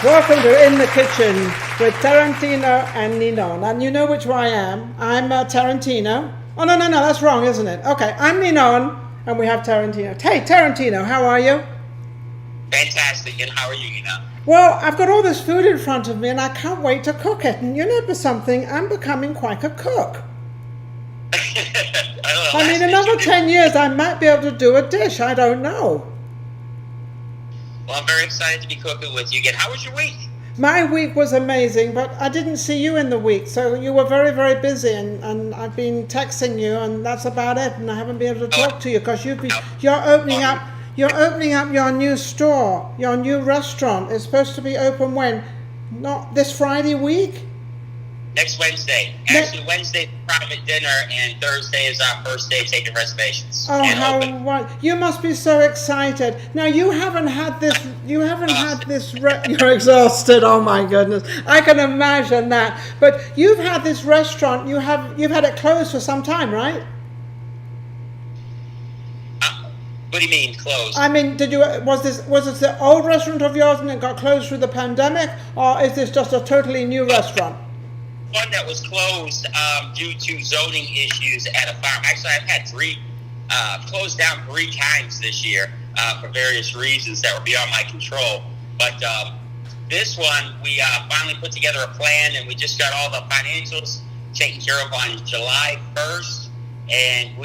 Welcome to In the Kitchen with Tarantino and Ninon. And you know which one I am. I'm Tarantino. Oh, no, that's wrong, isn't it? Okay, I'm Ninon, and we have Tarantino. Hey, Tarantino, how are you? Fantastic, and how are you, Ninon? Well, I've got all this food in front of me, and I can't wait to cook it. And you know for something, I'm becoming quite a cook. I mean, another 10 years, I might be able to do a dish. I don't know. Well, I'm very excited to be cooking with you again. How was your week? My week was amazing, but I didn't see you in the week, so you were very, very busy, and I've been texting you, and that's about it. And I haven't been able to talk to you because you're opening up your new store, your new restaurant. It's supposed to be open when? Not this Friday week? Next Wednesday. Actually, Wednesday private dinner, and Thursday is our first day taking reservations. Oh, how you must be so excited! Now you haven't had this. You're exhausted. Oh my goodness, I can imagine that. But you've had this restaurant. You've had it closed for some time, right? What do you mean closed? I mean, was this the old restaurant of yours and it got closed through the pandemic, or is this just a totally new restaurant? One that was closed due to zoning issues at a farm. Actually, I've had closed down 3 times this year for various reasons that were beyond my control. But this one, we finally put together a plan, and we just got all the financials taken care of on July 1st. And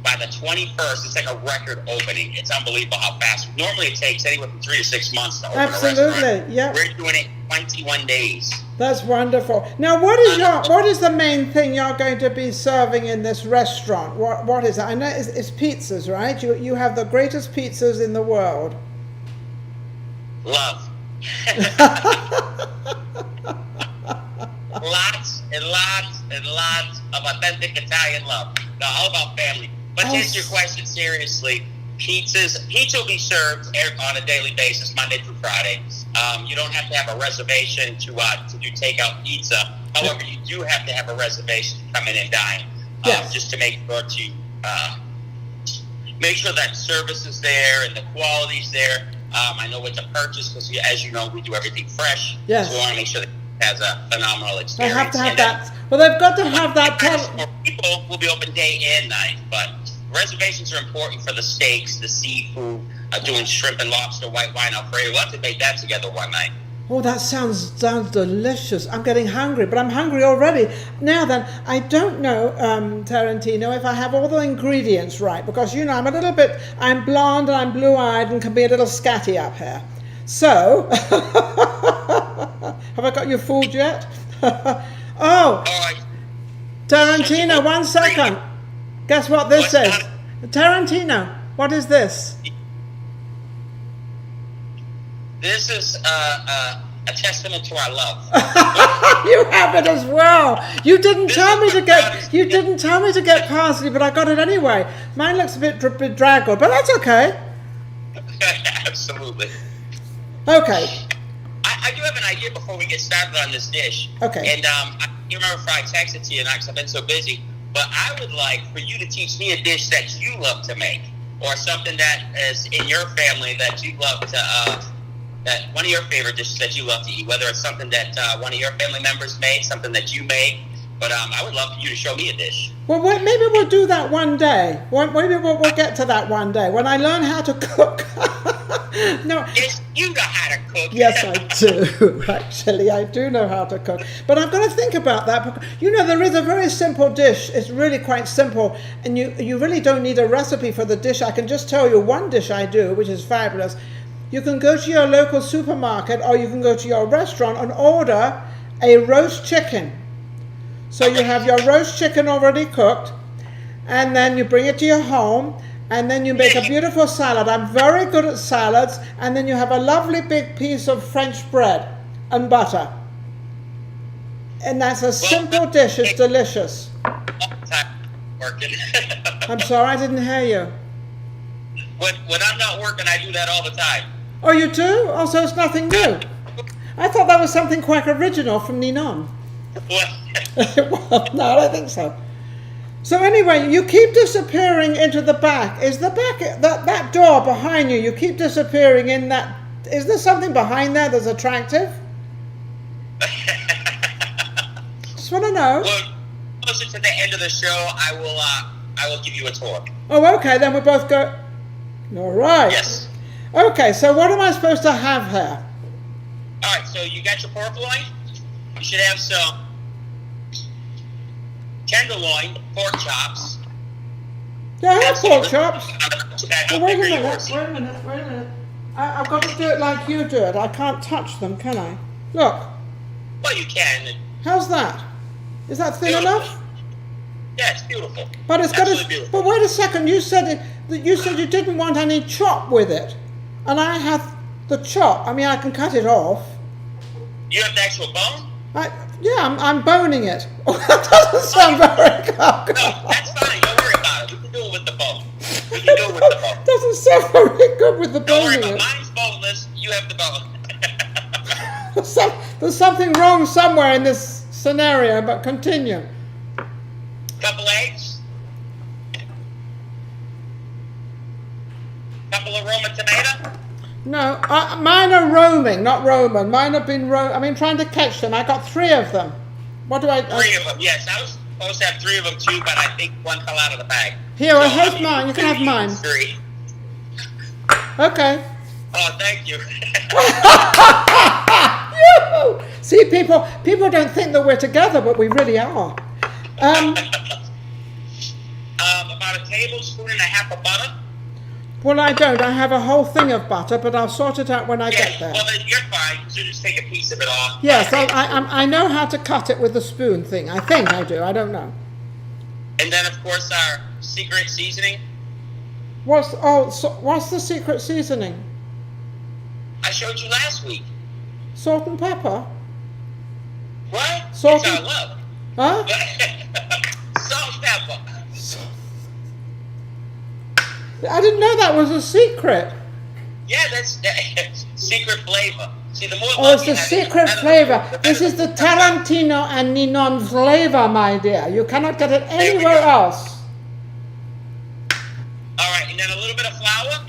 by the 21st, it's like a record opening. It's unbelievable how fast. Normally, it takes anywhere from 3 to 6 months to open a restaurant. Absolutely, yeah. We're doing it in 21 days. That's wonderful. Now, what is the main thing you're going to be serving in this restaurant? What is it? I know it's pizzas, right? You have the greatest pizzas in the world. Love. Lots and lots and lots of authentic Italian love. No, all about family. But to answer your question seriously, pizza will be served on a daily basis, Monday through Friday. You don't have to have a reservation to do takeout pizza. However, you do have to have a reservation to come in and dine, just to make sure that service is there and the quality's there. I know what to purchase because, as you know, we do everything fresh. Yes. So we want to make sure that it has a phenomenal experience. They have to have that. Well, they've got to have that. People will be open day and night, but reservations are important for the steaks, the seafood, doing shrimp and lobster, white wine Alfredo. We'll have to make that together one night. Oh, that sounds delicious. I'm getting hungry, but I'm hungry already. Now then, I don't know, Tarantino, if I have all the ingredients right, because, you know, I'm blonde and I'm blue-eyed and can be a little scatty up here. So, have I got you fooled yet? Oh, Tarantino, 1 second. Guess what this is? Tarantino, what is this? This is a testament to our love. You have it as well. You didn't tell me to get parsley, but I got it anyway. Mine looks a bit bedraggled, but that's okay. Absolutely. Okay. I do have an idea before we get started on this dish. Okay. And I can't remember if I texted to you or not because I've been so busy, but I would like for you to teach me a dish that you love to make, or something that is in your family that you love to, that one of your favorite dishes that you love to eat, whether it's something that one of your family members made, something that you make. But I would love for you to show me a dish. Well, maybe we'll do that one day. Maybe we'll get to that one day when I learn how to cook. No. Yes, you know how to cook. Yes, I do. Actually, I do know how to cook. But I've got to think about that. You know, there is a very simple dish. It's really quite simple. And you really don't need a recipe for the dish. I can just tell you one dish I do, which is fabulous. You can go to your local supermarket or you can go to your restaurant and order a roast chicken. So you have your roast chicken already cooked, and then you bring it to your home, and then you make a beautiful salad. I'm very good at salads. And then you have a lovely big piece of French bread and butter. And that's a simple dish. It's delicious. I'm sorry, I didn't hear you. When I'm not working, I do that all the time. Oh, you do? Oh, so it's nothing new. I thought that was something quite original from Ninon. Well, no, I don't think so. So anyway, you keep disappearing into the back. Is the back, that door behind you, you keep disappearing in that Is there something behind there that's attractive? Just want to know. Well, closer to the end of the show, I will give you a tour. Oh, okay. Then we both go. All right. Yes. Okay. So what am I supposed to have here? All right. So you got your pork loin. You should have some tenderloin, pork chops. Yeah, I have pork chops. How Well, wait big a are minute. yours? Wait a minute. Wait a minute. I've got to do it like you do it. I can't touch them, can I? Look. Well, you can. How's that? Is that thin Beautiful. enough? Yeah, it's beautiful. But it's got Absolutely to. beautiful. But wait a second. You said you didn't want any chop with it, and I have the chop. I mean, I can cut it off. You have the actual bone? I'm boning it. Oh, that doesn't sound very good. No, that's fine. Don't worry about it. We can do it with the bone. We can do it with the bone. Doesn't sound very good with the Don't worry boning about it. it. Mine's boneless. You have the bone. There's something wrong somewhere in this scenario, but continue. Couple eggs. Couple of Roma tomato. No, mine are roaming, not Roman. Mine have been trying to catch them. I got 3 of them. What do I? 3 of them. Yes, I was supposed to have 3 of them too, but I think one fell out of the bag. Here, well, So, here's mine. You can have mine. 3. Okay. Oh, thank you. Yoo-hoo! See, people don't think that we're together, but we really are. About a tablespoon and a half of butter. Well, I don't. I have a whole thing of butter, but I'll sort it out when I get there. Well, then you're fine. You just take a piece of it off. Yes, I know how to cut it with the spoon thing. I think I do. I don't know. And then, of course, our secret seasoning. What's the secret seasoning? I showed you last week. Salt and pepper? What? Salt It's our and- love. Huh? Salt and pepper. I didn't know that was a secret. Yeah, that's secret flavor. See, the more Oh, it's love you the have, secret the better flavor. the This is the better Tarantino and Ninon flavor, my dear. You cannot get it anywhere else. All right, and then a little bit of flour.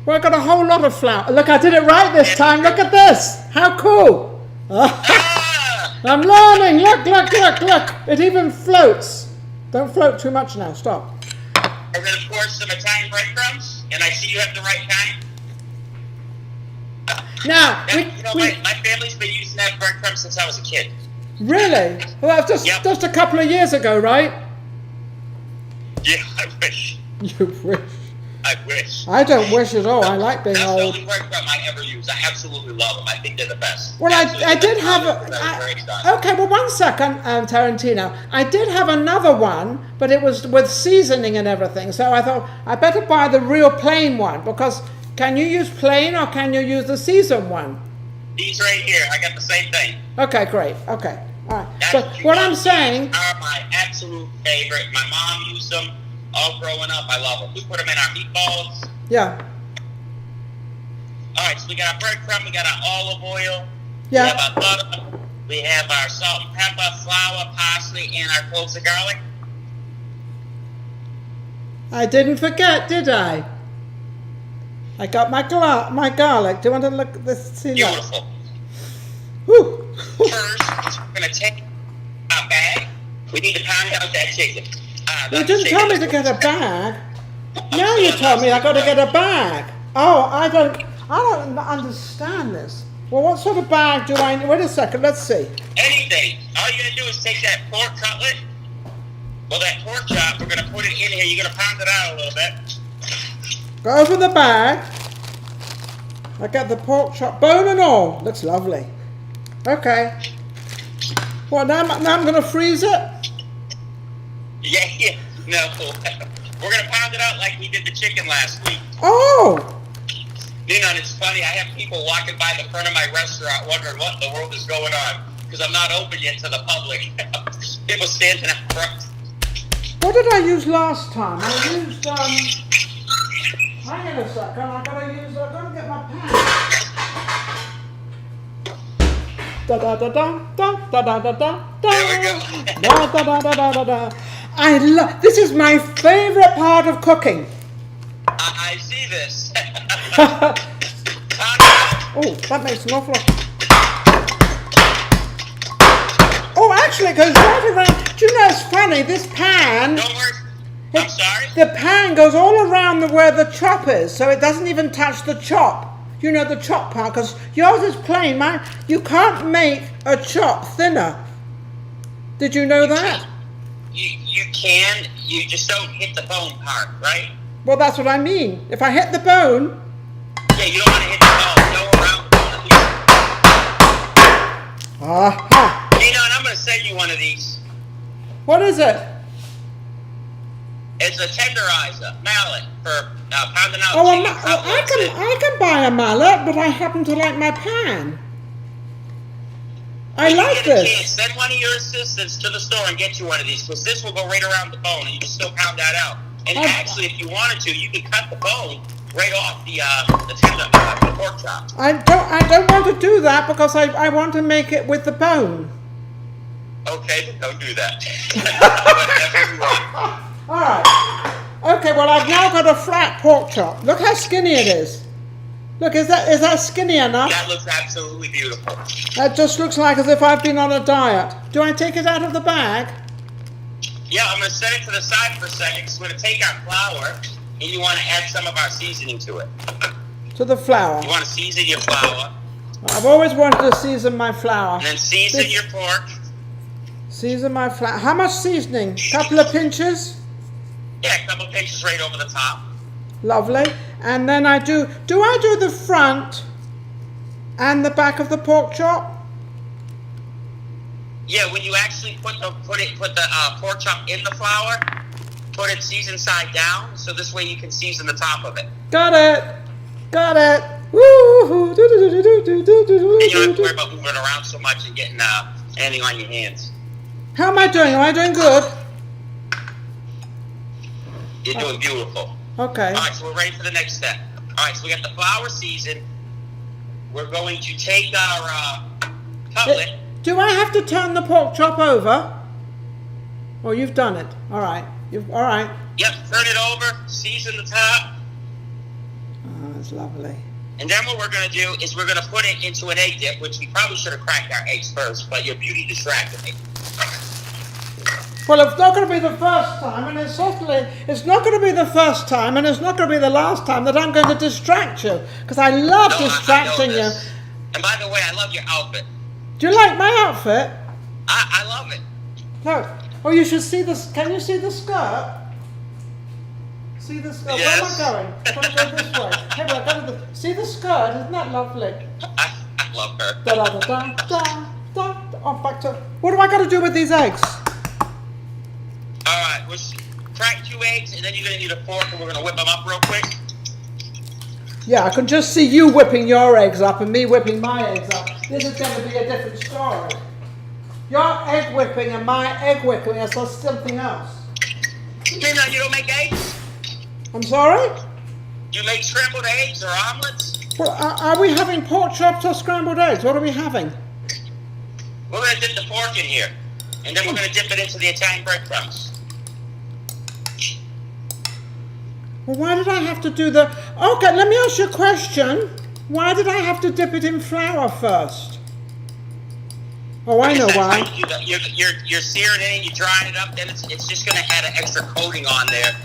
Well, I got a whole lot of flour. Look, I did it right this time. Look at this. How cool. Ah! I'm learning. Look. It even floats. Don't float too much now. Stop. And then, of course, some Italian breadcrumbs. And I see you have the right kind. Now, My family's been using that breadcrumb since I was a kid. really? Well, that's Yep. just a couple of years ago, right? Yeah, I wish. You wish. I wish. I don't wish at all. I like being That's the old. only breadcrumb I ever use. I absolutely love them. I think they're the best. Well, I did have okay, well, one second, Tarantino. I did have another one, but it was with seasoning and everything. So I thought I better buy the real plain one, because can you use plain or can you use the seasoned one? These right here, I got the same thing. Okay, great. Okay, all right. That's So what I'm these saying, are my absolute favorite. My mom used them all growing up. I love them. We put them in our meatballs. yeah, All right, so we got our breadcrumb, we got our olive oil, yeah. we have our butter, we have our salt and pepper, flour, parsley, and our cloves of garlic. I didn't forget, did I? I got my garlic. Do you want to look at this? See that? Beautiful. Whew. First, we're going to take our bag. We need to pound out that chicken. You didn't tell me to get a bag. Now you told me I got to get a bag. Oh, I don't understand this. Well, what sort of bag do I need? Wait a second, let's see. Anything. All you got to do is take that pork cutlet, well, that pork chop, we're going to put it in here. You're going to pound it out a little bit. Go over the bag. I got the pork chop, bone and all. Looks lovely. Okay. Well, now I'm going to freeze it? Yeah. No. We're going to pound it out like we did the chicken last week. Oh! Ninon, it's funny. I have people walking by the front of my restaurant wondering what in the world is going on because I'm not open yet to the public. People standing out front. What did I use last time? I used, hang on a second. I gotta get my pen. Da da da da da da da da da. There we go. Da da da da da da. This is my favorite part of cooking. I see this. Pound it out. Oh, that makes an awful lot. Oh, actually, it goes right around. Do you know, it's funny, this pan... Don't worry. I'm sorry? The pan goes all around where the chop is, so it doesn't even touch the chop. You know, the chop part, because yours is plain. Mine, you can't make a chop thinner. Did you know that? You can. You just don't hit the bone part, right? Well, that's what I mean. If I hit the bone... Yeah, you don't want to hit the bone. Go around the bone at least. Aha. Ninon, I'm going to send you one of these. What is it? It's a tenderizer, mallet, for pounding out Oh, chicken cutlets. I can buy a mallet, but I happen to like my pan. I like this. Send one of your assistants to the store and get you one of these, because this will go right around the bone, and you can still pound that out. And actually, if you wanted to, you can cut the bone right off the tender, the pork chop. I don't want to do that because I want to make it with the bone. Okay, then don't do that. Whatever you want. All right. Okay, well, I've now got a flat pork chop. Look how skinny it is. Look, is that skinny enough? That looks absolutely beautiful. That just looks like as if I've been on a diet. Do I take it out of the bag? Yeah, I'm going to set it to the side for a second, because we're going to take our flour, and you want to add some of our seasoning to it. To the flour. You want to season your flour. I've always wanted to season my flour. And then season your pork. Season my flour. How much seasoning? Couple of pinches? Yeah, a couple pinches right over the top. Lovely. And then I do I do the front and the back of the pork chop? Yeah, when you actually put the pork chop in the flour, put it seasoned side down, so this way you can season the top of it. Got it. Got it. Woo-hoo. And you don't have to worry about moving around so much and getting anything on your hands. How am I doing? Am I doing good? You're doing beautiful. Okay. All right, so we're ready for the next step. All right, so we got the flour seasoned. We're going to take our cutlet. Do I have to turn the pork chop over? Oh, you've done it. All right. All right. Yep, turn it over, season the top. Oh, that's lovely. And then what we're going to do is we're going to put it into an egg dip, which we probably should have cracked our eggs first, but your beauty distracted me. Well, it's not going to be the first time, and it's not going to be the first time, and it's not going to be the last time that I'm going to distract you, because I love distracting you. And by the way, I love your outfit. Do you like my outfit? I love it. No. Oh, you should see this. Can you see the skirt? See the skirt? Yes. Where am I going? I'm going to go this way. Hey, well, I go to see the skirt? Isn't that lovely? I love her. Da da da da da. Oh, back to. What do I got to do with these eggs? All right, we'll crack 2 eggs, and then you're going to need a fork, and we're going to whip them up real quick. Yeah, I can just see you whipping your eggs up and me whipping my eggs up. This is going to be a different story. Your egg whipping and my egg whipping is something else. You don't make eggs? I'm sorry? You make scrambled eggs or omelets? Well, are we having pork chops or scrambled eggs? What are we having? We're going to dip the fork in here, and then we're going to dip it into the Italian breadcrumbs. Well, why did I have to do the... Okay, let me ask you a question. Why did I have to dip it in flour first? Oh, I know why. You're searing it in, you're drying it up, then it's just going to add an extra coating on there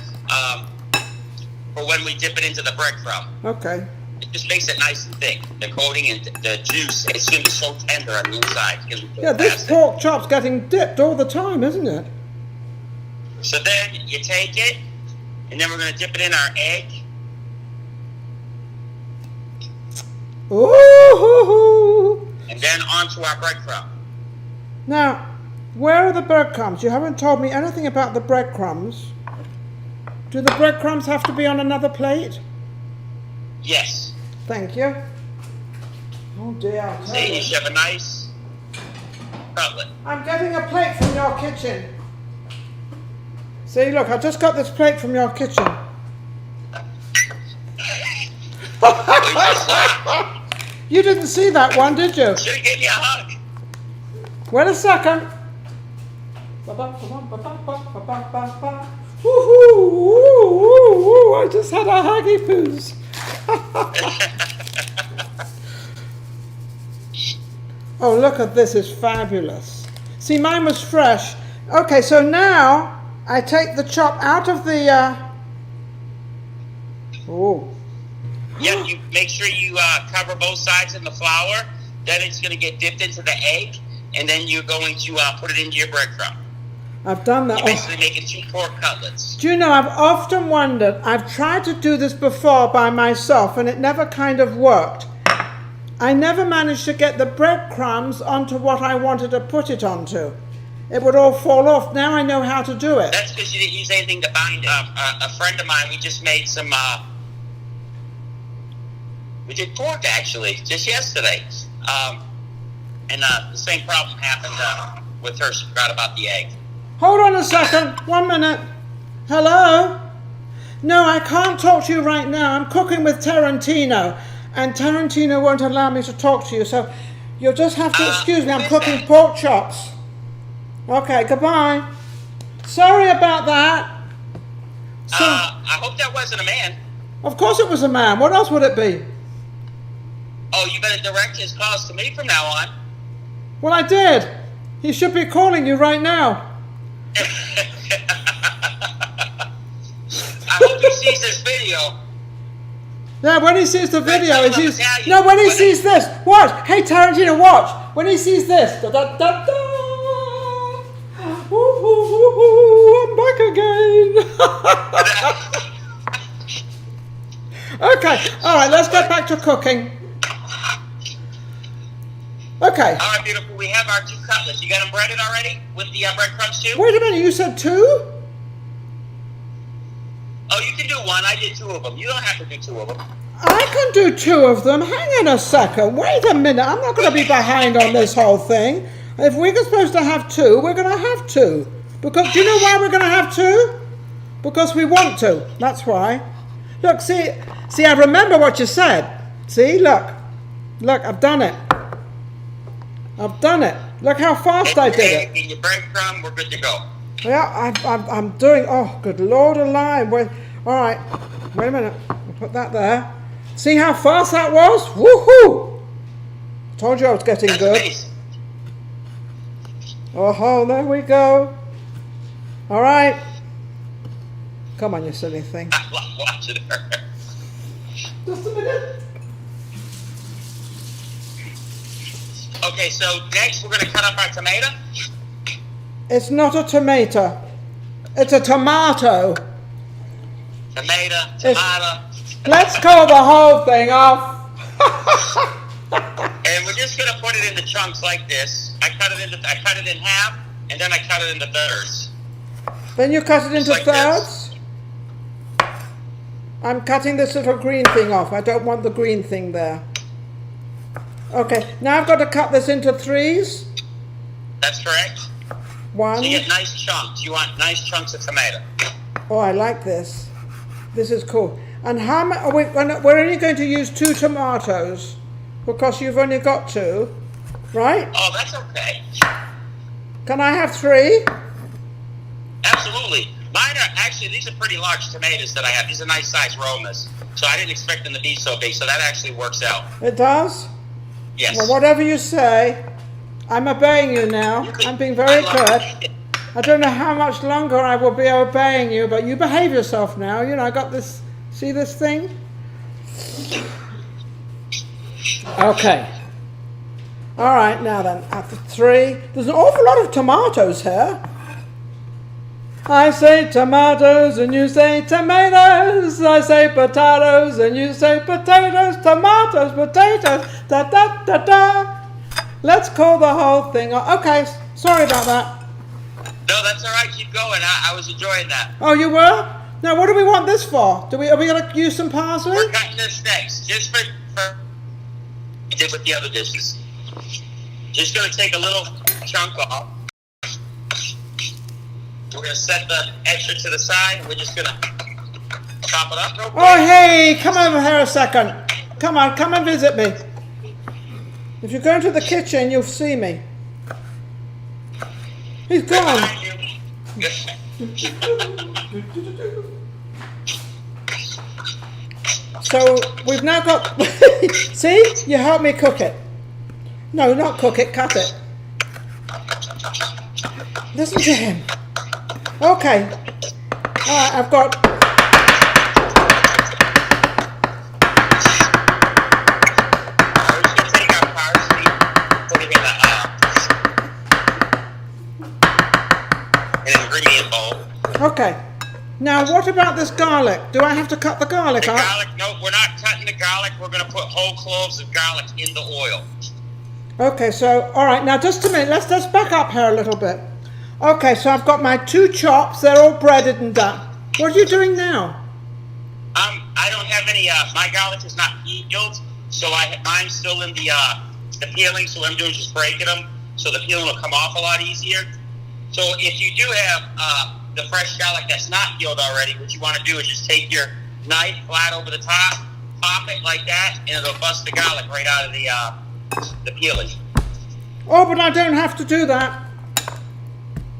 for when we dip it into the breadcrumb. Okay. It just makes it nice and thick. The coating and the juice, it's going to be so tender on the inside. Yeah, this pork chop's getting dipped all the time, isn't it? So then you take it, and then we're going to dip it in our egg. Ooh. And then onto our breadcrumb. Now, where are the breadcrumbs? You haven't told me anything about the breadcrumbs. Do the breadcrumbs have to be on another plate? Yes. Thank you. Oh dear. See, you should have a nice cutlet. I'm getting a plate from your kitchen. See, look, I just got this plate from your kitchen. You didn't see that one, did you? Should have given me a hug. Wait a second. Woohoo! I just had a huggy poos. Oh, look at this, it's fabulous. See, mine was fresh. Okay, so now I take the chop out of the, oh. Yep, you make sure you cover both sides in the flour. Then it's going to get dipped into the egg, and then you're going to put it into your breadcrumb. I've done that. You're basically making 2 pork cutlets. Do you know, I've often wondered, I've tried to do this before by myself, and it never kind of worked. I never managed to get the breadcrumbs onto what I wanted to put it onto. It would all fall off. Now I know how to do it. That's because you didn't use anything to bind it. A friend of mine, we just made some, we did pork actually, just yesterday. And the same problem happened with her. She forgot about the egg. Hold on a second. 1 minute. Hello? No, I can't talk to you right now. I'm cooking with Tarantino. And Tarantino won't allow me to talk to you. So you'll just have to excuse me. I'm cooking pork chops. Okay, goodbye. Sorry about that. So, I hope that wasn't a man. of course it was a man. What else would it be? Oh, you better direct his calls to me from now on. Well, I did. He should be calling you right now. I hope he sees this video. Yeah, when he sees the video, Right, he sees... Italian. No, when he sees this, watch. Hey, Tarantino, watch. When he sees this, da da da da. Ooh, ooh, ooh, ooh, I'm back again. Okay, all right, let's get back to cooking. Okay. All right, beautiful. We have our 2 cutlets. You got them breaded already with the breadcrumbs too? Wait a minute, you said 2? Oh, you can do 1. I did 2 of them. You don't have to do 2 of them. I can do 2 of them. Hang on a second. Wait a minute. I'm not going to be behind on this whole thing. If we're supposed to have 2, we're going to have 2. Because do you know why we're going to have 2? Because we want to. That's why. Look, see, I remember what you said. See, look, I've done it. I've done it. Look how fast I did it. Get your breadcrumb. We're good to go. Yeah, I'm doing. Oh, good Lord alive! Wait, all right. Wait a minute. I'll put that there. See how fast that was? Woohoo! Told you I was getting That's good. amazing. Oh, there we go. All right. Come on, you silly thing. I love watching her. Just a minute. Okay, so next we're going to cut up our tomato. It's not a tomato. It's a tomato. Tomato. Let's call the whole thing off. And we're just going to put it into chunks like this. I cut it in half, and then I cut it into thirds. Then you cut it into Like thirds. I'm cutting this little green thing off. I don't want the green thing there. Okay, now I've got to cut this into 3s. That's correct. 1. So you get nice chunks. You want nice chunks of tomato. Oh, I like this. This is cool. And how much? We're only going to use 2 tomatoes because you've only got 2, right? Oh, that's okay. Can I have 3? Absolutely. Mine are actually, these are pretty large tomatoes that I have. These are nice sized Romas. So I didn't expect them to be so big. So that actually works out. It does? Yes. Well, whatever you say, I'm obeying you now. I'm being very good. I don't know how much longer I will be obeying you, but you behave yourself now. You know, I got this. See this thing? Okay. All right, now then, after 3. There's an awful lot of tomatoes here. I say tomatoes and you say tomatoes. I say potatoes and you say potatoes. Tomatoes, potatoes, da da da da. Let's call the whole thing off. Okay, sorry about that. No, that's all right. Keep going. I was enjoying that. Oh, you were? Now, what do we want this for? Are we going to use some parsley? We're cutting this next. Just for we did with the other dishes. Just going to take a little chunk off. We're going to set the extra to the side. We're just going to chop it up real quick. Oh, hey, come over here a second. Come on, come and visit me. If you go into the kitchen, you'll see me. He's gone. So we've now got. See, you helped me cook it. No, not cook it, cut it. Listen to him. Okay. Alright, I've got... We're just going to take our parsley, put it in an ingredient bowl. Okay. Now, what about this garlic? Do I have to cut the garlic The up? garlic, no, we're not cutting the garlic. We're going to put whole cloves of garlic in the oil. Okay, so, alright, now just a minute. Let's back up here a little bit. Okay, so I've got my 2 chops. They're all breaded and done. What are you doing now? I don't have any, my garlic is not peeled, so mine's still in the peeling, so what I'm doing is just breaking them, so the peeling will come off a lot easier. So if you do have the fresh garlic that's not peeled already, what you want to do is just take your knife flat over the top, pop it like that, and it'll bust the garlic right out of the peeling. Oh, but I don't have to do that.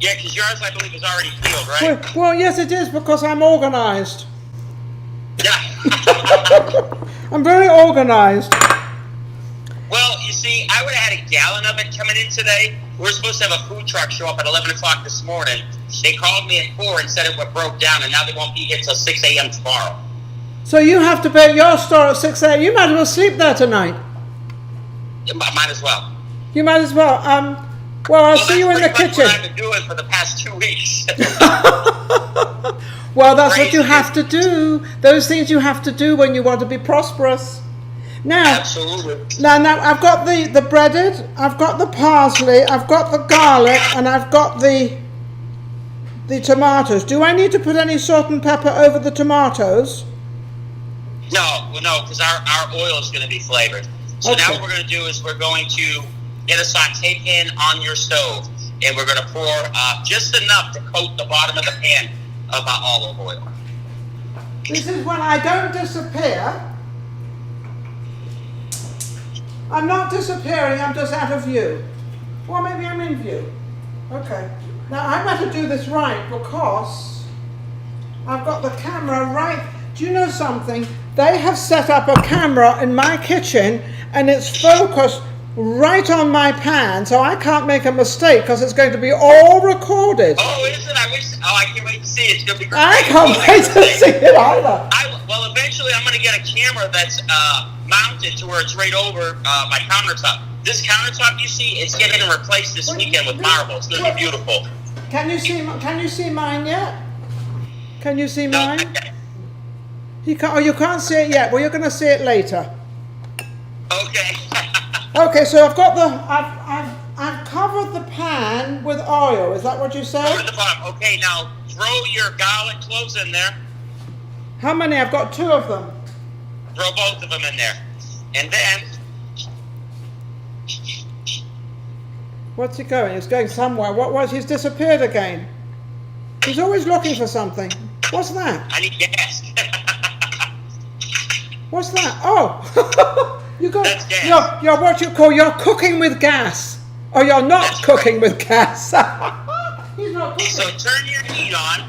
Yeah, because yours, I believe, is already peeled, right? Well, yes, it is, because I'm organized. Yeah. I'm very organized. Well, you see, I would have had a gallon of it coming in today. We were supposed to have a food truck show up at 11 o'clock this morning. They called me at 4 and said it broke down, and now they won't be here till 6 a.m. tomorrow. So you have to be at your store at 6 a.m. You might as well sleep there tonight. Might as well. You might as well. Well, I'll see you in the kitchen. That's what I've been doing for the past 2 weeks. Well, that's what you have to do. Those things you have to do when you want to be prosperous. Now, Absolutely. now I've got the breaded, I've got the parsley, I've got the garlic, and I've got the tomatoes. Do I need to put any salt and pepper over the tomatoes? No, because our oil is going to be flavored. So Okay. now what we're going to do is we're going to get a saute pan on your stove, and we're going to pour just enough to coat the bottom of the pan of olive oil. This is when I don't disappear. I'm not disappearing, I'm just out of view. Well, maybe I'm in view. Okay. Now, I better do this right because I've got the camera right. Do you know something? They have set up a camera in my kitchen and it's focused right on my pan, so I can't make a mistake because it's going to be all recorded. Oh, is it? I can't wait to see it. It's going to be great. I can't wait to see it either. Well, eventually I'm going to get a camera that's mounted to where it's right over my countertop. This countertop you see, it's getting replaced this weekend with marble. It's going to be beautiful. Can you see mine yet? Can you see No, mine? You can't see it yet. Well, you're going to see it later. Okay. Okay, so I've covered the pan with oil. Is that what you Go said? to the bottom. Okay, now throw your garlic cloves in there. How many? I've got 2 of them. Throw both of them in there. And then, What's he going? He's going somewhere. What was? He's disappeared again. He's always looking for something. What's that? I need gas. What's that? Oh, you got. That's gas. You're what you call. You're cooking with gas, or you're not That's cooking with gas. He's not cooking. So turn your heat on.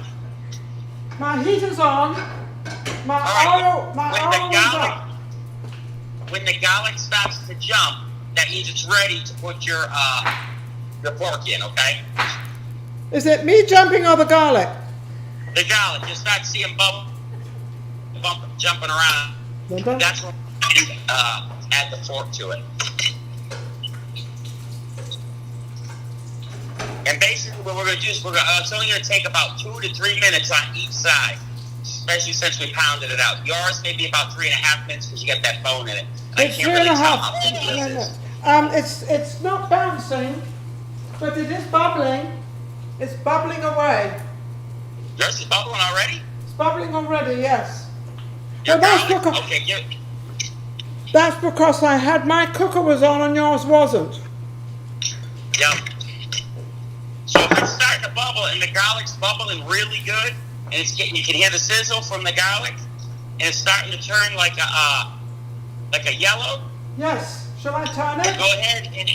My heat is on. My All right. oil is up. When the garlic starts to jump, that means it's ready to put your pork in, okay? Is it me jumping or the garlic? The garlic, you start seeing jumping around. That's when you add the pork to it. And basically what we're going to do is it's only going to take about 2 to 3 minutes on each side, especially since we pounded it out. Yours may be about 3.5 minutes because you got that bone in it. It's I can't 3.5. really tell how big this is. It's not bouncing, but it is bubbling. It's bubbling away. Yours is bubbling already? It's bubbling already, yes. Your Well, that's garlic? because, Okay, that's because I had my cooker was on and yours wasn't. Yep. So if it's starting to bubble and the garlic's bubbling really good, and you can hear the sizzle from the garlic, and it's starting to turn like a yellow. Yes. Shall I turn it? Go ahead and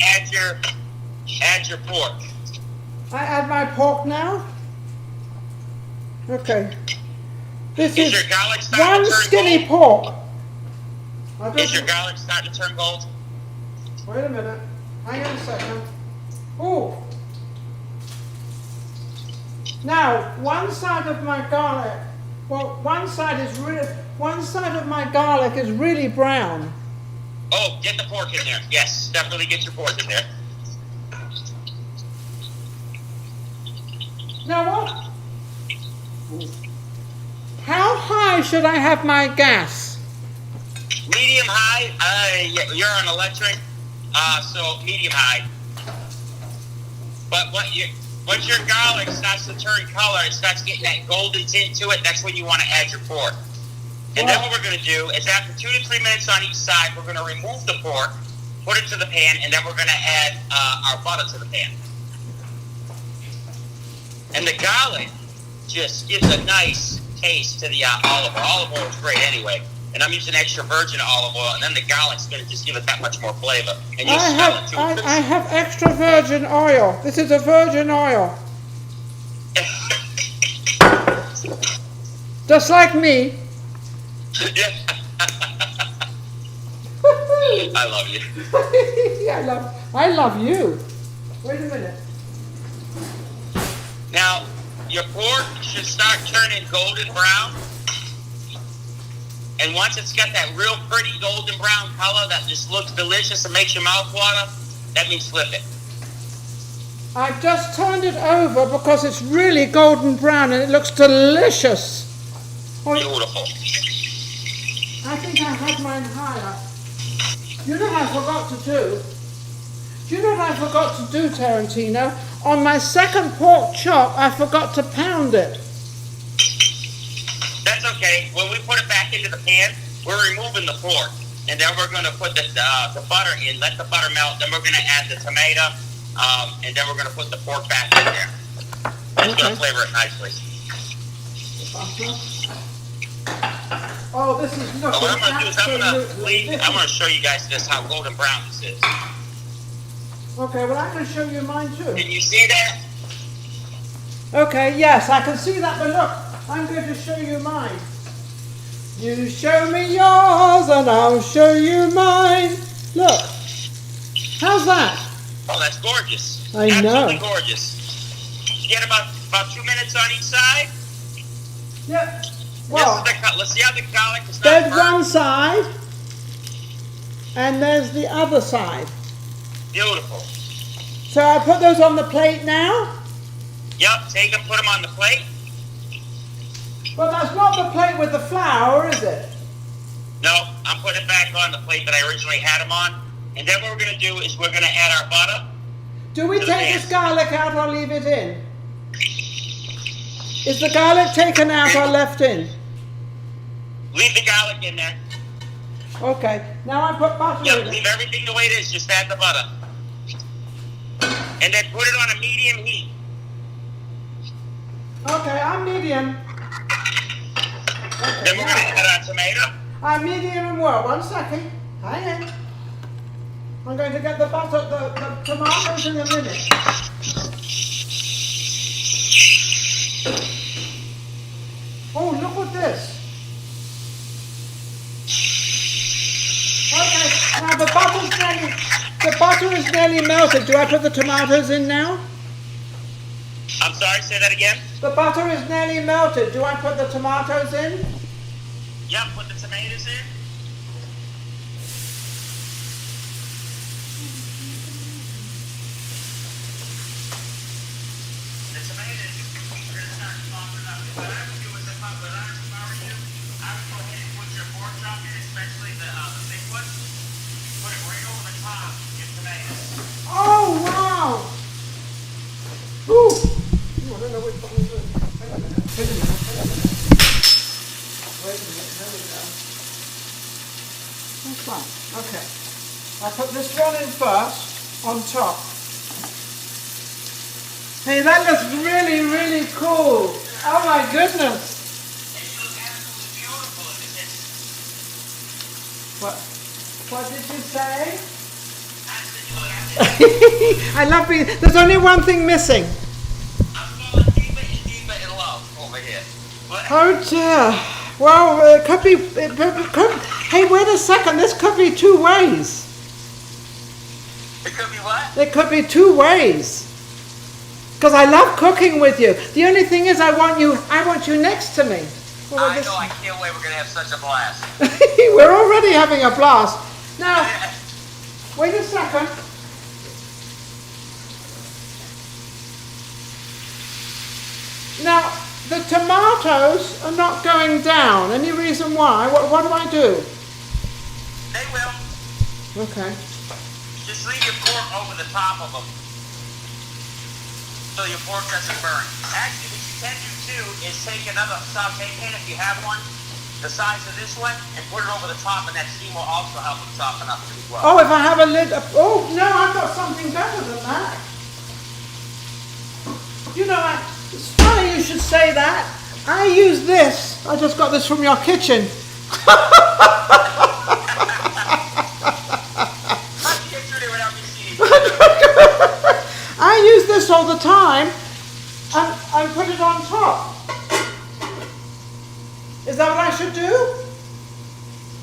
add your pork. I add my pork now. Okay. This Is is your garlic starting one to turn skinny gold? pork. Is your garlic starting to turn gold? Wait a minute. Hang on a second. Oh. Now, one side of my garlic, well, one side of my garlic is really brown. Oh, get the pork in there. Yes, definitely get your pork in there. Now what? How high should I have my gas? Medium high. You're on electric, so medium high. But once your garlic starts to turn color, it starts getting that golden tint to it. That's when you want to add your pork. And then what we're going to do is after 2 to 3 minutes on each side, we're going to remove the pork, put it to the pan, and then we're going to add our butter to the pan. And the garlic just gives a nice taste to the olive oil. Olive oil is great anyway. And I'm using extra virgin olive oil, and then the garlic's going to just give it that much more flavor. And you'll smell it too. I have extra virgin oil. This is a virgin oil. Just like me. I love you. I love you. Wait a minute. Now, your pork should start turning golden brown. And once it's got that real pretty golden brown color that just looks delicious and makes your mouth water, that means flip it. I've just turned it over because it's really golden brown and it looks delicious. Beautiful. I think I had mine higher. You know what I forgot to do? Do you know what I forgot to do, Tarantino? On my second pork chop, I forgot to pound it. That's okay. When we put it back into the pan, we're removing the pork. And then we're going to put the butter in, let the butter melt. Then we're going to add the tomato. And then we're going to put the pork back in there. That's going to flavor it nicely. Oh, this is looking what I'm going to do is I'm going to show you guys this, how golden brown this is. Okay, well I can show you mine too. Can you see that? Okay, yes, I can see that, but look, I'm going to show you mine. You show me yours and I'll show you mine. Look, how's that? Oh, that's gorgeous. I know. Absolutely gorgeous. You get about 2 minutes on each side. Yep. Well, let's see how the garlic is not there's burnt. one side and there's the other side. Beautiful. So I put those on the plate now? Yep, take them, put them on the plate. But that's not the plate with the flour, is it? No, I'm putting it back on the plate that I originally had them on. And then what we're going to do is we're going to add our butter. Do we take this garlic out or leave it in? Is the garlic taken out or left in? Leave the garlic in there. Okay, now I put butter in it. Leave everything the way it is, just add the butter. And then put it on a medium heat. Okay, I'm medium. Then we're going to add our tomato. I'm medium and well. 1 second. Hang on. I'm going to get the butter, the tomatoes in a minute. Oh, look at this. Okay, now the butter is nearly melted. Do I put the tomatoes in now? I'm sorry, say that again? The butter is nearly melted. Do I put the tomatoes in? Yep, put the tomatoes in. The tomatoes are going to start softening up. What I would do is if I were you, I would go ahead and put your pork chop in, especially the big one. Put it right over the top of your tomatoes. Oh, wow! Ooh! I don't know which one is it. Wait a minute. Wait a minute. There we go. That's fine. Okay. I'll put this one in first, on top. Hey, that looks really, really cool. Oh my goodness. It looks absolutely beautiful. What did you say? I said you look absolutely I love being, there's only one thing missing. I'm falling deeper and deeper in love over here. But Oh dear. Well, it could be, hey, wait a second, this could be two ways. could be what? It could be two ways. Because I love cooking with you. The only thing is I want you next to me. I know, I can't wait. We're going to have such a blast. We're already having a blast. Now, wait a second. Now, the tomatoes are not going down. Any reason why? What do I do? They will. Okay. Just leave your pork over the top of them, so your pork doesn't burn. Actually, what you can do too is take another saute pan if you have one, the size of this one, and put it over the top, and that steam will also help it soften up as well. Oh, if I have a lid. Oh, no, I've got something better than that. You know, it's funny you should say that. I use this. I just got this from your kitchen. I use this all the time and put it on top. Is that what I should do?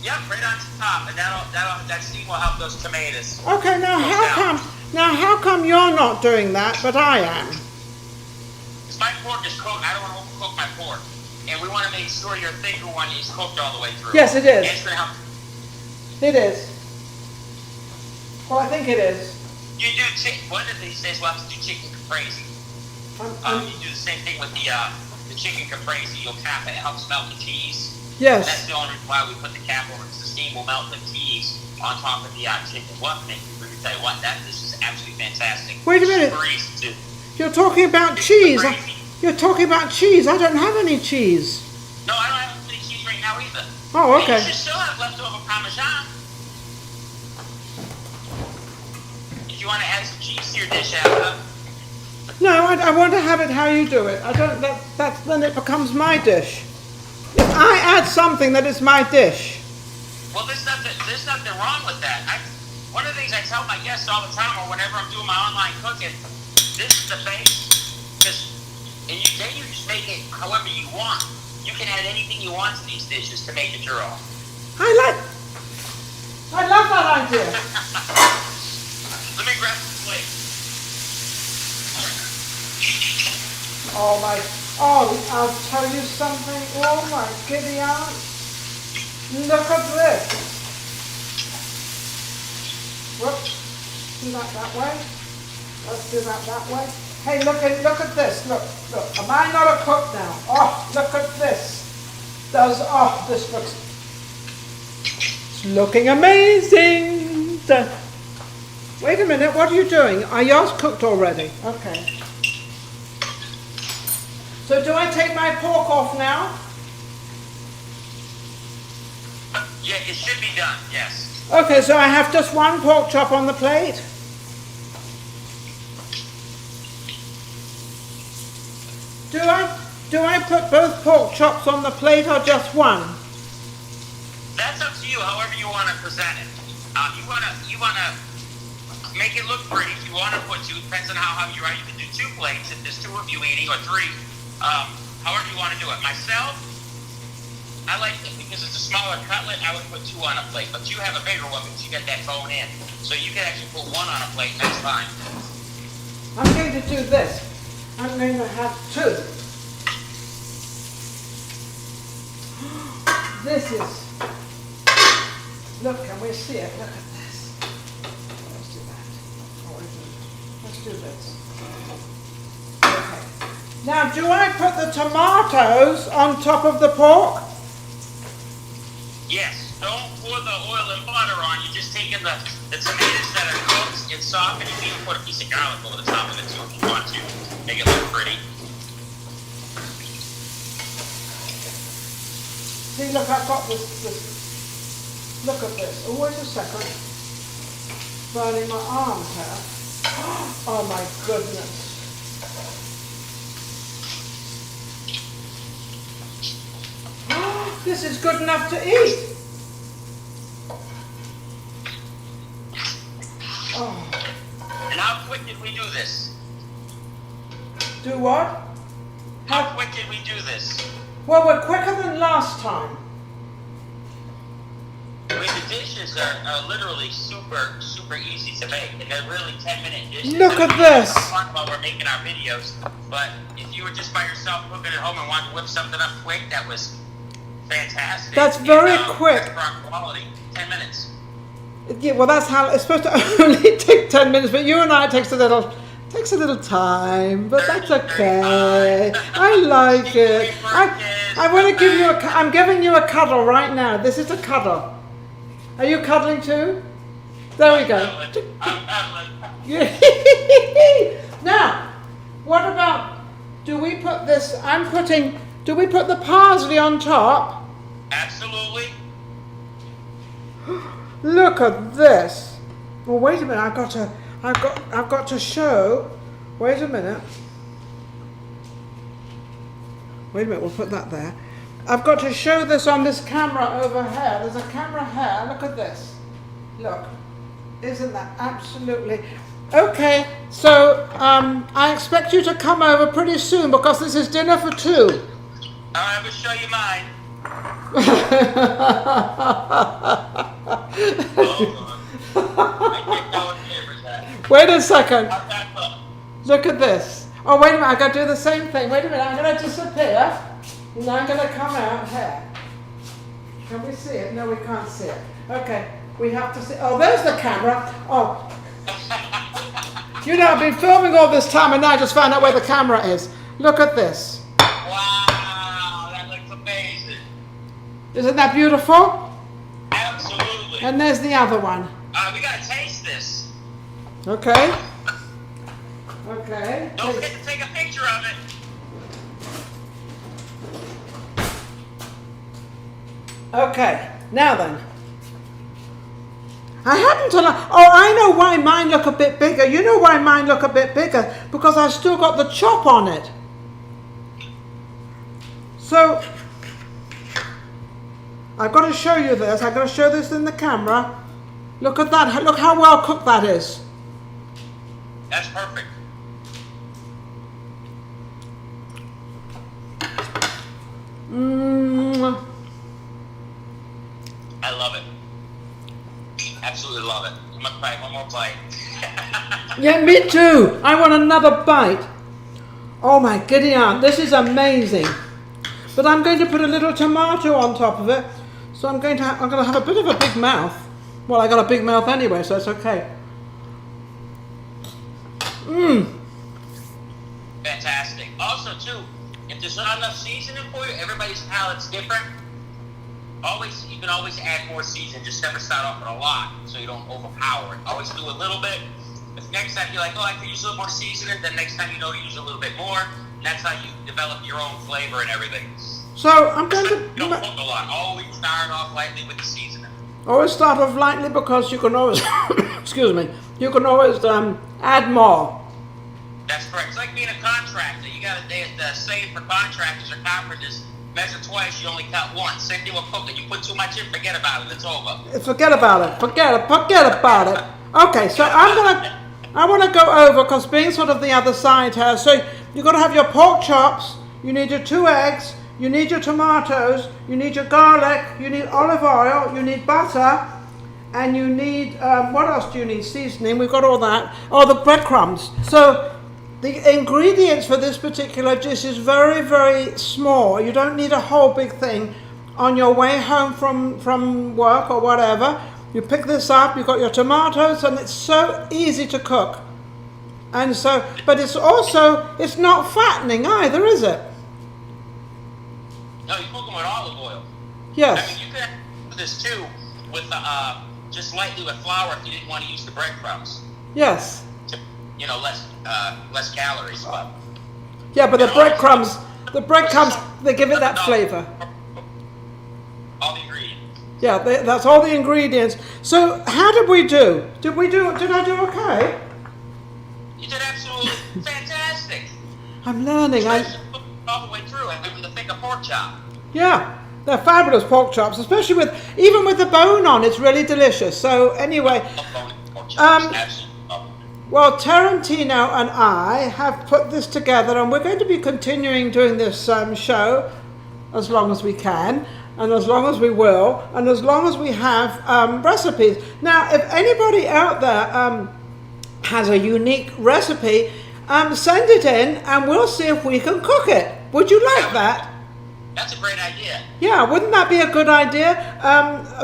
Yep, right on top, and that steam will help those tomatoes. Okay, now how come you're not doing that, but I am? Because my pork is cooked. I don't want to overcook my pork, and we want to make sure your thicker one is cooked all the way through. Yes, it is. And it's going to help. It is. Well, I think it is. You do one of these days we'll have to do chicken caprese. You do the same thing with the chicken caprese. You'll cap it. It helps melt the cheese. Yes. That's the only reason why we put the cap over, because the steam will melt the cheese on top of the chicken. What thing? Let me tell you what, this is absolutely fantastic. Wait a minute. Super easy too. You're talking about cheese. You're talking about cheese. I don't have any cheese. No, I don't have any cheese right now either. Oh, okay. And you should still have leftover Parmesan. If you want to add some cheese to your dish after. No, I want to have it how you do it. I don't. Then it becomes my dish. If I add something that is my dish. Well, there's nothing wrong with that. One of the things I tell my guests all the time, or whenever I'm doing my online cooking, this is the base, then you just make it however you want. You can add anything you want to these dishes to make it your own. I love that idea. Let me grab some plate. I'll tell you something. Oh my giddy aunt. Look at this. Whoops. Do that way. Let's do that way. Hey, look at this. Look. Am I not a cook now? Oh, look at this. This looks. It's looking amazing. Wait a minute. What are you doing? Are yours cooked already? Okay. So do I take my pork off now? Yeah, it should be done, yes. Okay, so I have just one pork chop on the plate. Do I put both pork chops on the plate or just one? That's up to you, however you want to present it. You want to make it look pretty. If you want to put two, depends on how you are. You can do 2 plates if there's 2 of you eating, or 3. However you want to do it. Myself, I like it because it's a smaller cutlet. I would put 2 on a plate, but you have a bigger one because you got that bone in. So you can actually put 1 on a plate, and that's fine. I'm going to do this. I'm going to have 2. This is. Look, can we see it? Look at this. Let's do that. Let's do this. Okay. Now, do I put the tomatoes on top of the pork? Yes. Don't pour the oil and butter on. You're just taking the tomatoes that are cooked and soft, and you can even put a piece of garlic over the top of it too if you want to. Make it look pretty. See, look, I've got this. Look at this. Oh, wait a second. Burning my arms here. Oh my goodness. This is good enough to eat. Oh. And how quick did we do this? Do what? How quick did we do this? Well, we're quicker than last time. We did dishes are literally super, super easy to make, and they're really 10-minute dishes. Look at this. While we're making our videos, but if you were just by yourself cooking at home and wanted to whip something up quick, that was fantastic. That's very quick. Restaurant quality, 10 minutes. Yeah, well, that's how it's supposed to only take 10 minutes, but you and I it takes a little time, but that's okay. I like it. I want to give you I'm giving you a cuddle right now. This is a cuddle. Are you cuddling too? There we go. Now, what about, do we put the parsley on top? Absolutely. Look at this. Well, wait a minute. I've got to show. Wait a minute. We'll put that there. I've got to show this on this camera over here. There's a camera here. Look at this. Look. Isn't that absolutely... Okay, so I expect you to come over pretty soon because this is dinner for two. I will show you mine. Wait a second. Look at this. Oh, wait a minute. I've got to do the same thing. Wait a minute. I'm going to disappear. And I'm going to come out here. Can we see it? No, we can't see it. Okay. We have to see. Oh, there's the camera. Oh. You know, I've been filming all this time and now I just found out where the camera is. Look at this. Wow, that looks amazing. Isn't that beautiful? Absolutely. And there's the other one. We gotta taste this. Okay. Okay. Don't forget to take a picture of it. Okay. Now then. I happen to know. Oh, I know why mine look a bit bigger. You know why mine look a bit bigger? Because I've still got the chop on it. So, I've got to show you this. I've got to show this in the camera. Look at that. Look how well cooked that is. That's perfect. I love it. Absolutely love it. I'm gonna try one more bite. Yeah, me too. I want another bite. Oh my giddy aunt, this is amazing. But I'm going to put a little tomato on top of it. So I'm going to have a bit of a big mouth. Well, I got a big mouth anyway, so it's okay. Fantastic. Also, too, if there's not enough seasoning for you, everybody's palate's different. You can always add more seasoning. Just never start off with a lot, so you don't overpower it. Always do a little bit. If next time you're like, oh, I could use a little more seasoning, then next time you know to use a little bit more. And that's how you develop your own flavor and everything. So I'm going to... You don't cook a lot. Always start off lightly with the seasoning. Always start off lightly because you can always... excuse me. You can always add more. That's correct. It's like being a contractor. You got to say for contractors or carpenters, measure twice, you only cut once. Same thing with cooking. You put too much in, forget about it. It's over. Forget about it. Forget about it. Okay, so I want to go over because being sort of the other side here. So you've got to have your pork chops. You need your 2 eggs. You need your tomatoes. You need your garlic. You need olive oil. You need butter. And you need, what else do you need? Seasoning. We've got all that. Oh, the breadcrumbs. So the ingredients for this particular dish is very, very small. You don't need a whole big thing. On your way home from work or whatever, you pick this up, you've got your tomatoes, and it's so easy to cook. And so, but it's not fattening either, is it? No, you cook them with olive oil. Yes. I mean, you can do this too with just lightly with flour if you didn't want to use the breadcrumbs. Yes. You know, less calories. But yeah, but the breadcrumbs, they give it that flavor. All the ingredients. Yeah, that's all the ingredients. So how did we do? Did I do okay? You did absolutely fantastic. I'm learning. All the way through, and with the thicker pork chop. Yeah, they're fabulous pork chops, especially even with the bone on. It's really delicious. So anyway, well, Tarantino and I have put this together, and we're going to be continuing doing this show as long as we can. and as long as we will, and as long as we have recipes. Now, if anybody out there has a unique recipe, send it in and we'll see if we can cook it. Would you like that? That's a great idea. Yeah, wouldn't that be a good idea?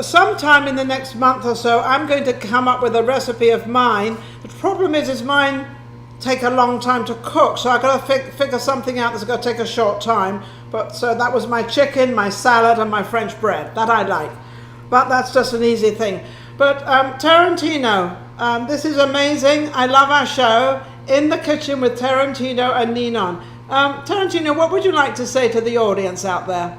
Sometime in the next month or so, I'm going to come up with a recipe of mine. The problem is mine take a long time to cook, so I've got to figure something out that's going to take a short time. But so that was my chicken, my salad, and my French bread. That I like. But that's just an easy thing. But Tarantino, this is amazing. I love our show. In the Kitchen with Tarantino and Ninon. Tarantino, what would you like to say to the audience out there?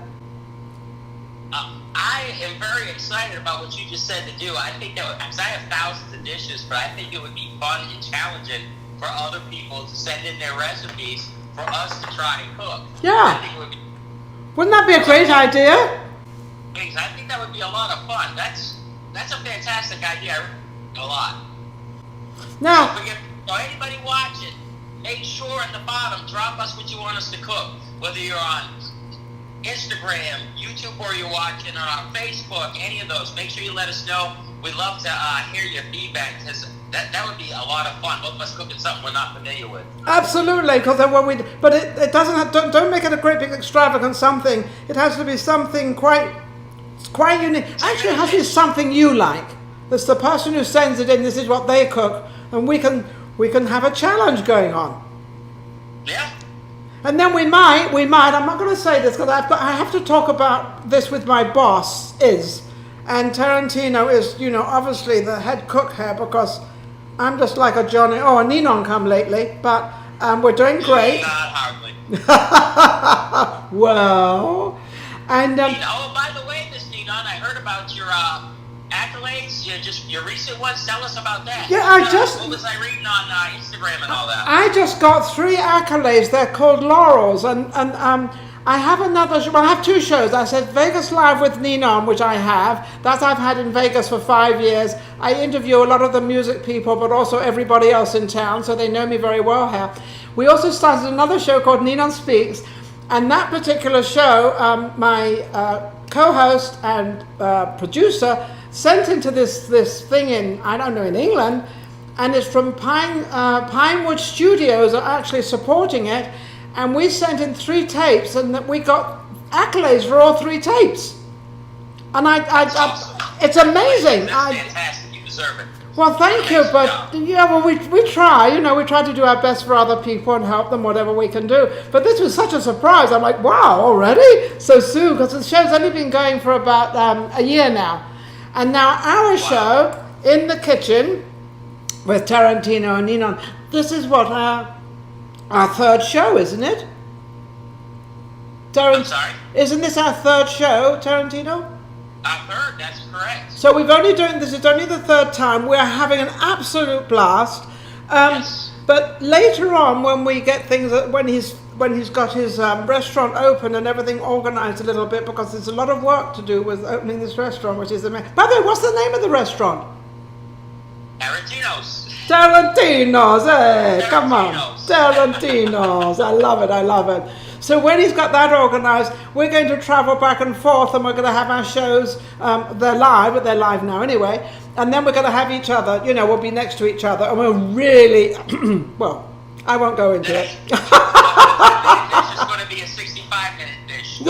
I am very excited about what you just said to do. I think that because I have thousands of dishes, but I think it would be fun and challenging for other people to send in their recipes for us to try and cook. Yeah. I think it would be, wouldn't that be a great idea? I think that would be a lot of fun. That's a fantastic idea. I like it a lot. Now, So anybody watching, make sure at the bottom, drop us what you want us to cook. Whether you're on Instagram, YouTube, or you're watching on Facebook, any of those, make sure you let us know. We'd love to hear your feedback, because that would be a lot of fun. Both of us cooking something we're not familiar with. absolutely, because but it doesn't have, don't make it a great big extravagant something. It has to be something quite unique. Actually, it has to be something you like. That's the person who sends it in. This is what they cook, and we can have a challenge going on. Yeah. And then we might, I'm not going to say this because I have to talk about this with my boss, and Tarantino is, obviously the head cook here, because I'm just like a Johnny, and Ninon come lately, but we're doing great. Not hardly. Well, and... by the way, Miss Ninon, I heard about your accolades, your recent ones. Tell us about that. Yeah, what was I reading on Instagram and all that? I just got 3 accolades. They're called laurels, and I have another. I have 2 shows. I said Vegas Live with Ninon, which I have. That I've had in Vegas for 5 years. I interview a lot of the music people, but also everybody else in town, so they know me very well here. We also started another show called Ninon Speaks, and that particular show, my co-host and producer sent into this thing in, I don't know, in England, and it's from Pinewood Studios are actually supporting it, and we sent in 3 tapes, and that we got accolades for all 3 tapes. And Awesome. it's amazing. That's fantastic. You deserve it. Well, thank you, but yeah, well, we try, we try to do our best for other people and help them whatever we can do. But this was such a surprise. I'm like, wow, already? So soon? Because the show's only been going for about a year now. And now our show, In the Kitchen, with Tarantino and Ninon, this is what our 3rd show, isn't it? I'm sorry? Isn't this our 3rd show, Tarantino? Our 3rd, that's correct. So we've only this is only the 3rd time. We're having an absolute blast. Yes. But later on, when we get things, when he's got his restaurant open and everything organized a little bit, because there's a lot of work to do with opening this restaurant, which is amazing. By the way, what's the name of the restaurant? Tarantino's. Tarantino's, hey, come on. Tarantino's. Tarantino's, I love it. So when he's got that organized, we're going to travel back and forth, and we're going to have our shows, they're live, but they're live now anyway, and then we're going to have each other, we'll be next to each other, and we'll really, well, I won't go into it. This is going to be a 65-minute dish.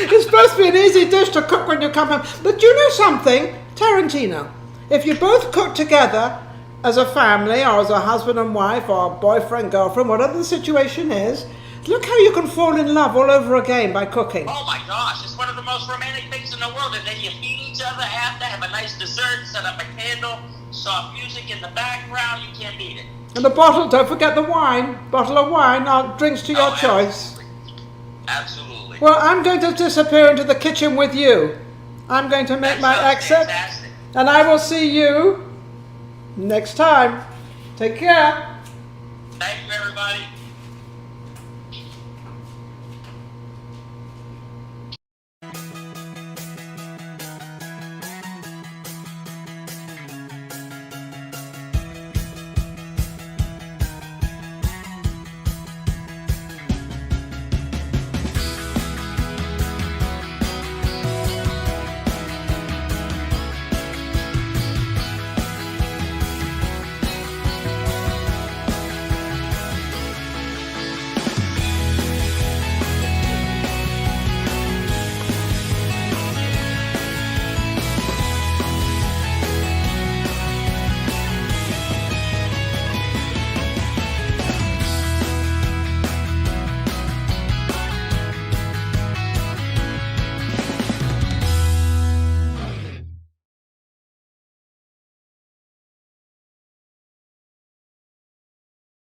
It's supposed to be an easy dish to cook when you come home. But you know something, Tarantino? If you both cook together as a family, or as a husband and wife, or boyfriend, girlfriend, whatever the situation is, look how you can fall in love all over again by cooking. Oh my gosh, it's one of the most romantic things in the world. And then you feed each other after, have a nice dessert, set up a candle, soft music in the background, you can't beat it. And the bottle, don't forget the wine, bottle of wine, drinks to your choice. Absolutely. Well, I'm going to disappear into the kitchen with you. I'm going to make my exit. Fantastic. And I will see you next time. Take care.